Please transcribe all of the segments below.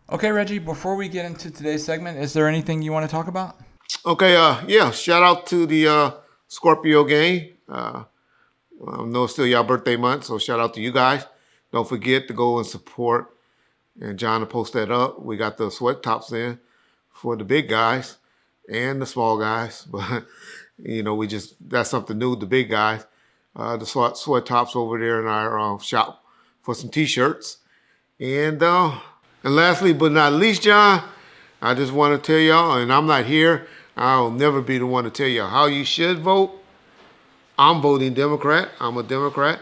Okay, Reggie, before we get into today's segment, is there anything you want to talk about? Okay, yeah, shout out to the Scorpio gang. I know it's still y'all birthday month, so shout out to you guys. Don't forget to go and support. And John will post that up. We got the sweat tops in for the big guys and the small guys. But, we just, that's something new, the big guys. The sweat tops over there in our shop for some t-shirts. And lastly, but not least, John, I just want to tell y'all, and I'm not here, I'll never be the one to tell you how you should vote. I'm voting Democrat. I'm a Democrat.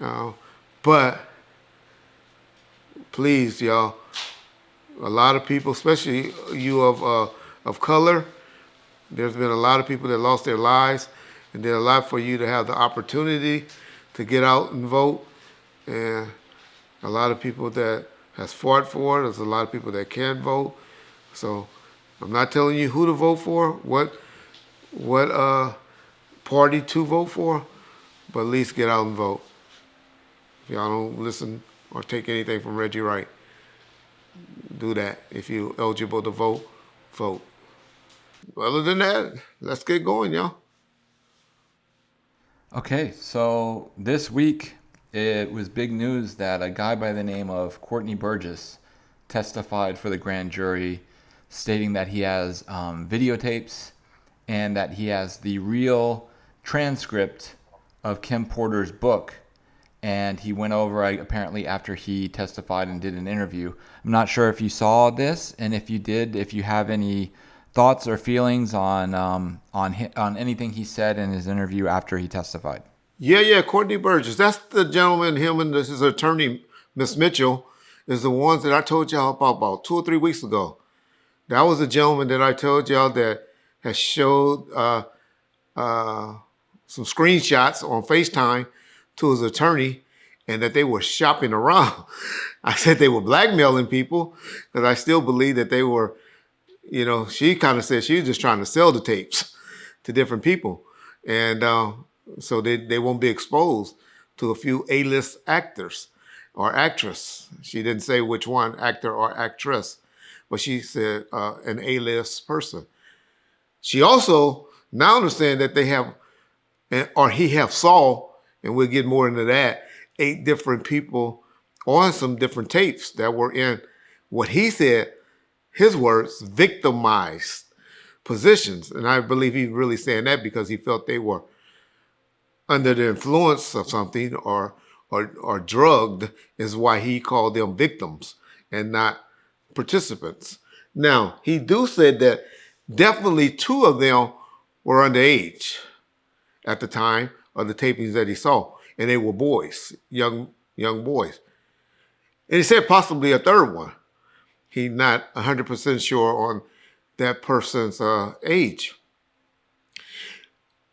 Uh, but please, y'all, a lot of people, especially you of color, there's been a lot of people that lost their lives, and there's a lot for you to have the opportunity to get out and vote. And a lot of people that has fought for it. There's a lot of people that can vote. So I'm not telling you who to vote for, what party to vote for, but at least get out and vote. If y'all don't listen or take anything from Reggie Wright, do that. If you're eligible to vote, vote. Other than that, let's get going, y'all. Okay, so this week it was big news that a guy by the name of Courtney Burgess testified for the grand jury, stating that he has videotapes and that he has the real transcript of Kim Porter's book. And he went over, apparently, after he testified and did an interview. I'm not sure if you saw this, and if you did, if you have any thoughts or feelings on anything he said in his interview after he testified. Yeah, Courtney Burgess. That's the gentleman, him and his attorney, Miss Mitchell, is the ones that I told y'all about 2 or 3 weeks ago. That was the gentleman that I told y'all that has showed some screenshots on FaceTime to his attorney and that they were shopping around. I said they were blackmailing people because I still believe that they were, she kind of said she was just trying to sell the tapes to different people. And so they won't be exposed to a few A-list actors or actress. She didn't say which one, actor or actress, but she said an A-list person. She also now understands that they have, or he have saw, and we'll get more into that, 8 different people on some different tapes that were in what he said, his words, victimized positions. And I believe he's really saying that because he felt they were under the influence of something or drugged, is why he called them victims and not participants. Now, he do said that definitely 2 of them were underage at the time of the tapings that he saw, and they were boys, young boys. And he said possibly a third one. He's not 100% sure on that person's age.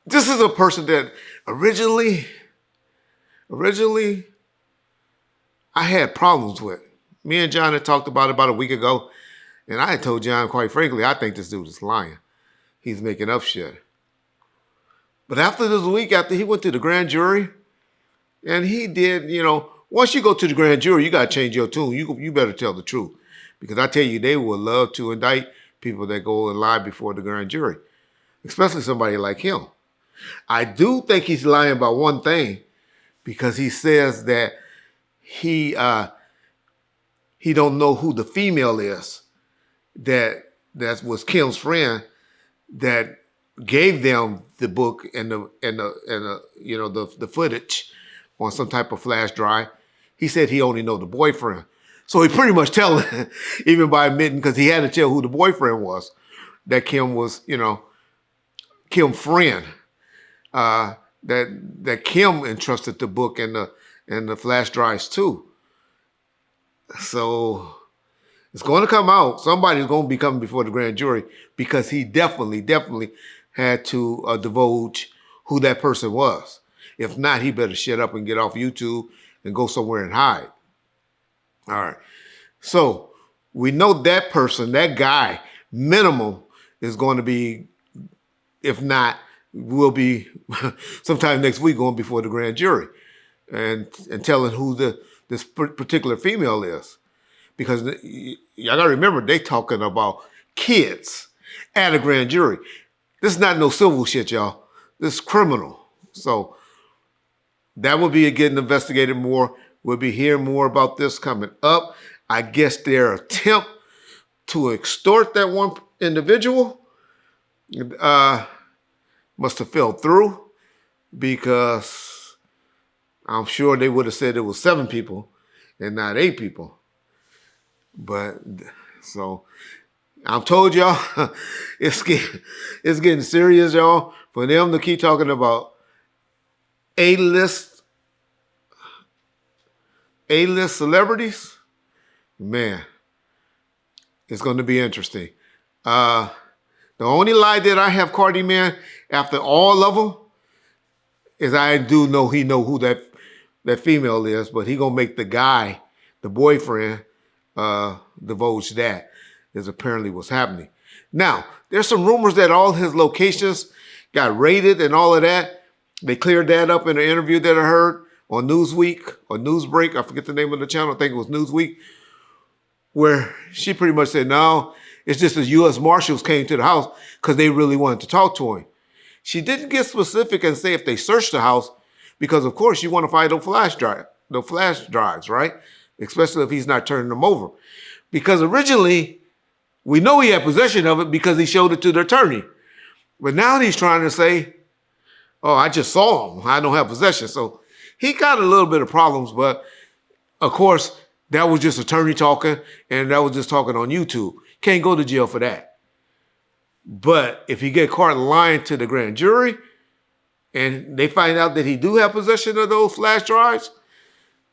This is a person that originally I had problems with. Me and John had talked about a week ago, and I had told John, quite frankly, I think this dude is lying. He's making up shit. But after this week, after he went to the grand jury, and he did, once you go to the grand jury, you got to change your tune. You better tell the truth. Because I tell you, they would love to indict people that go and lie before the grand jury, especially somebody like him. I do think he's lying about one thing, because he says that he don't know who the female is that was Kim's friend that gave them the book and the footage on some type of flash drive. He said he only know the boyfriend. So he pretty much telling, even by admitting, because he had to tell who the boyfriend was, that Kim was, Kim's friend. That Kim entrusted the book and the flash drives too. So it's going to come out. Somebody's going to be coming before the grand jury, because he definitely had to divulge who that person was. If not, he better shut up and get off YouTube and go somewhere and hide. All right. So we know that person, that guy, minimum is going to be, if not, will be sometime next week going before the grand jury and telling who this particular female is. because y'all gotta remember they talking about kids at a grand jury. This is not no civil shit, y'all. This is criminal. So that will be getting investigated more. We'll be hearing more about this coming up. I guess their attempt to extort that one individual must have fell through, because I'm sure they would have said it was 7 people and not 8 people. But so I've told y'all, it's getting serious, y'all. For them to keep talking about A-list celebrities, man, it's going to be interesting. The only lie that I have Cardi, man, after all of them, is I do know he know who that female is, but he gonna make the guy, the boyfriend, divulge that, is apparently what's happening. Now, there's some rumors that all his locations got raided and all of that. They cleared that up in an interview that I heard on Newsweek or Newsbreak. I forget the name of the channel. I think it was Newsweek, where she pretty much said, no, it's just the U.S. Marshals came to the house because they really wanted to talk to him. She didn't get specific and say if they searched the house, because of course you want to find the flash drives, right? Especially if he's not turning them over. Because originally, we know he had possession of it because he showed it to the attorney. But now he's trying to say, oh, I just saw him. I don't have possession. So he got a little bit of problems, but of course, that was just attorney talking, and that was just talking on YouTube. Can't go to jail for that. But if he get caught lying to the grand jury and they find out that he do have possession of those flash drives,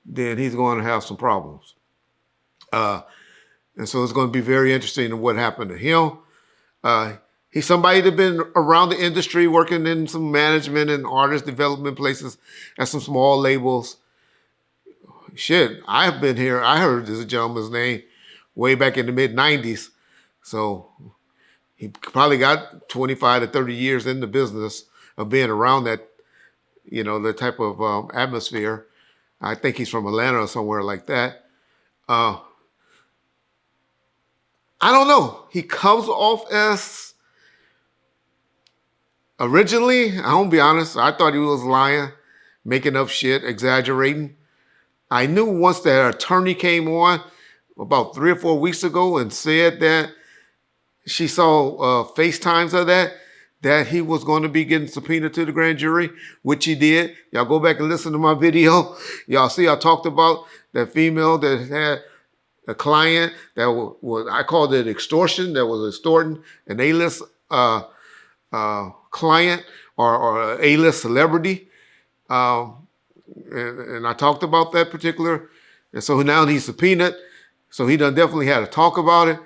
then he's going to have some problems. And so it's going to be very interesting in what happened to him. He's somebody that's been around the industry, working in some management and artist development places at some small labels. Shit, I have been here. I heard this gentleman's name way back in the mid-90s. So he probably got 25 to 30 years in the business of being around that, the type of atmosphere. I think he's from Atlanta or somewhere like that. I don't know. He comes off as, originally, I'm going to be honest, I thought he was lying, making up shit, exaggerating. I knew once that attorney came on about 3 or 4 weeks ago and said that she saw FaceTimes of that he was going to be getting subpoenaed to the grand jury, which he did. Y'all go back and listen to my video. Y'all see I talked about that female that had a client that was, I called it extortion, that was extorting an A-list client or A-list celebrity. And I talked about that particular. And so now he's subpoenaed. So he done definitely had to talk about it.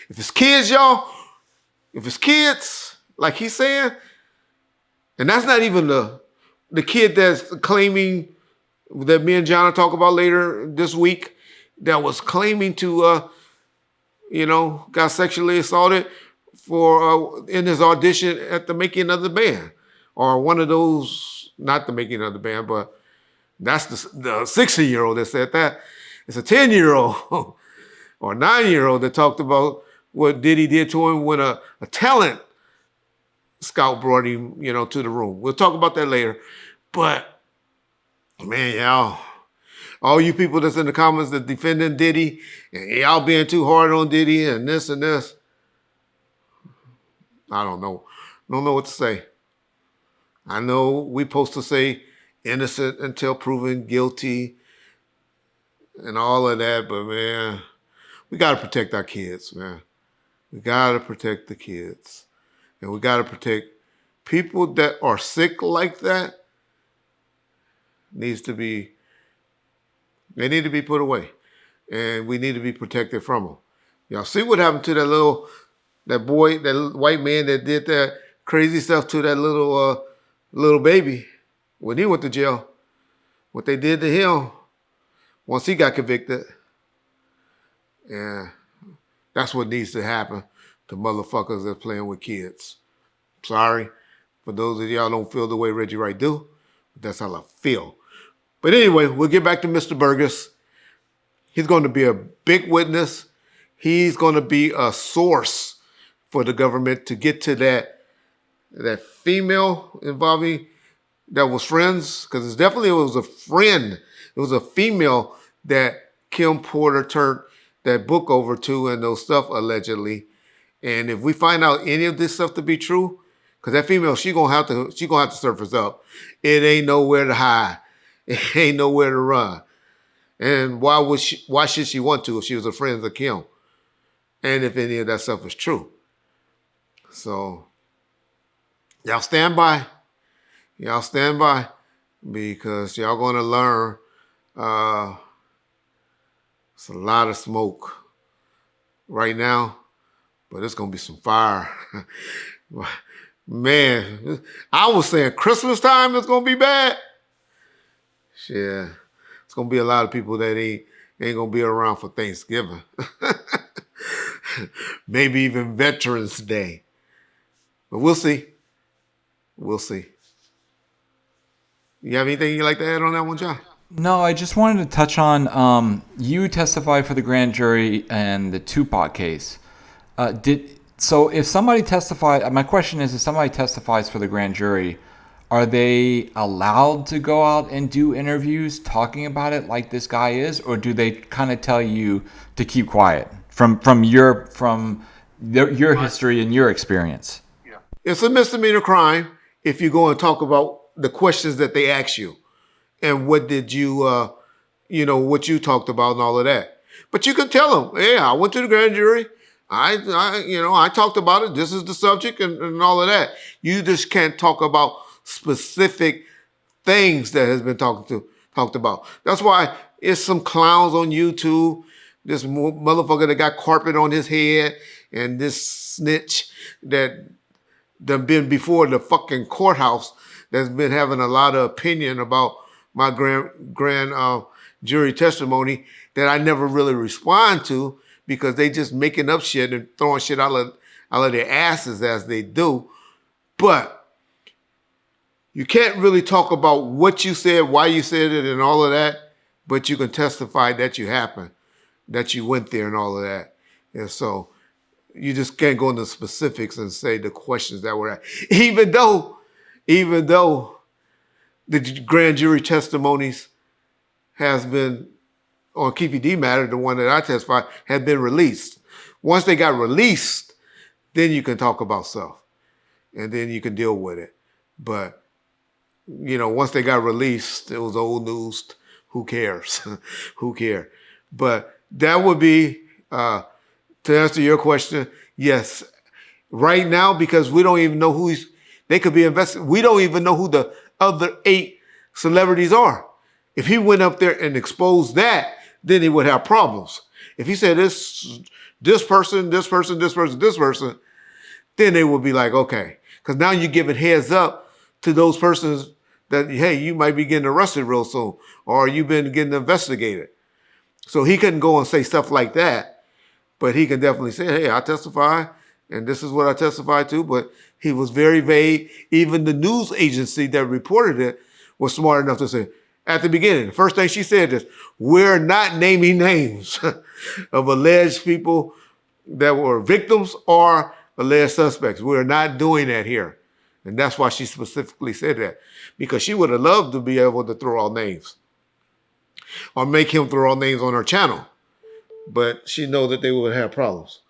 If it's kids, y'all, like he's saying, and that's not even the kid that's claiming, that me and John will talk about later this week, that was claiming to, got sexually assaulted for in his audition at the making of the band, or one of those, not the making of the band, but that's the 16-year-old that said that. It's a 10-year-old or 9-year-old that talked about what Diddy did to him when a talent scout brought him, to the room. We'll talk about that later. But, man, y'all, all you people that's in the comments that defending Diddy, and y'all being too hard on Diddy and this and this, I don't know. Don't know what to say. I know we supposed to say innocent until proven guilty and all of that, but, man, we got to protect our kids, man. We got to protect the kids. And we got to protect people that are sick like that. They need to be put away. And we need to be protected from them. Y'all see what happened to that boy, that white man that did that crazy stuff to that little baby when he went to jail. What they did to him once he got convicted. Yeah. That's what needs to happen to motherfuckers that's playing with kids. Sorry for those of y'all don't feel the way Reggie Wright do, but that's how I feel. But anyway, we'll get back to Mr. Burgess. He's going to be a big witness. He's going to be a source for the government to get to that female involving that was friends, because it was a friend. It was a female that Kim Porter turned that book over to and those stuff allegedly. And if we find out any of this stuff to be true, because that female, she gonna have to surface up. It ain't nowhere to hide. It ain't nowhere to run. And why should she want to if she was a friend of Kim? And if any of that stuff is true. So y'all stand by. Y'all stand by, because y'all gonna learn it's a lot of smoke right now, but it's gonna be some fire. Man, I was saying Christmas time is gonna be bad. Yeah, it's gonna be a lot of people that ain't gonna be around for Thanksgiving. Maybe even Veterans Day. But we'll see. We'll see. You have anything you'd like to add on that one, John? No, I just wanted to touch on you testified for the grand jury and the Tupac case. So if somebody testified, my question is, if somebody testifies for the grand jury, are they allowed to go out and do interviews talking about it like this guy is, or do they kind of tell you to keep quiet from your history and your experience? Yeah. It's a misdemeanor crime if you go and talk about the questions that they ask you and what did you, what you talked about and all of that. But you can tell them, hey, I went to the grand jury. I talked about it. This is the subject and all of that. You just can't talk about specific things that has been talked about. That's why it's some clowns on YouTube. This motherfucker that got carpet on his head, and this snitch that been before the fucking courthouse that's been having a lot of opinion about my grand jury testimony that I never really respond to, because they just making up shit and throwing shit out of their asses as they do. But you can't really talk about what you said, why you said it, and all of that, but you can testify that you happened, that you went there and all of that. And so you just can't go into specifics and say the questions that were asked. Even though the grand jury testimonies has been, on Keefe D matter, the one that I testified, had been released. Once they got released, then you can talk about stuff, and then you can deal with it. But, once they got released, it was old news. Who cares? Who cares? But that would be, to answer your question, yes. Right now, because we don't even know they could be investigated. We don't even know who the other 8 celebrities are. If he went up there and exposed that, then he would have problems. If he said this person, this person, this person, this person, then they would be like, okay. Because now you're giving heads up to those persons that, hey, you might be getting arrested real soon, or you've been getting investigated. So he couldn't go and say stuff like that, but he can definitely say, hey, I testify, and this is what I testified to. But he was very vague. Even the news agency that reported it was smart enough to say, at the beginning, the first thing she said is, we're not naming names of alleged people that were victims or alleged suspects. We're not doing that here. And that's why she specifically said that, because she would have loved to be able to throw out names or make him throw out names on her channel. But she knows that they would have problems.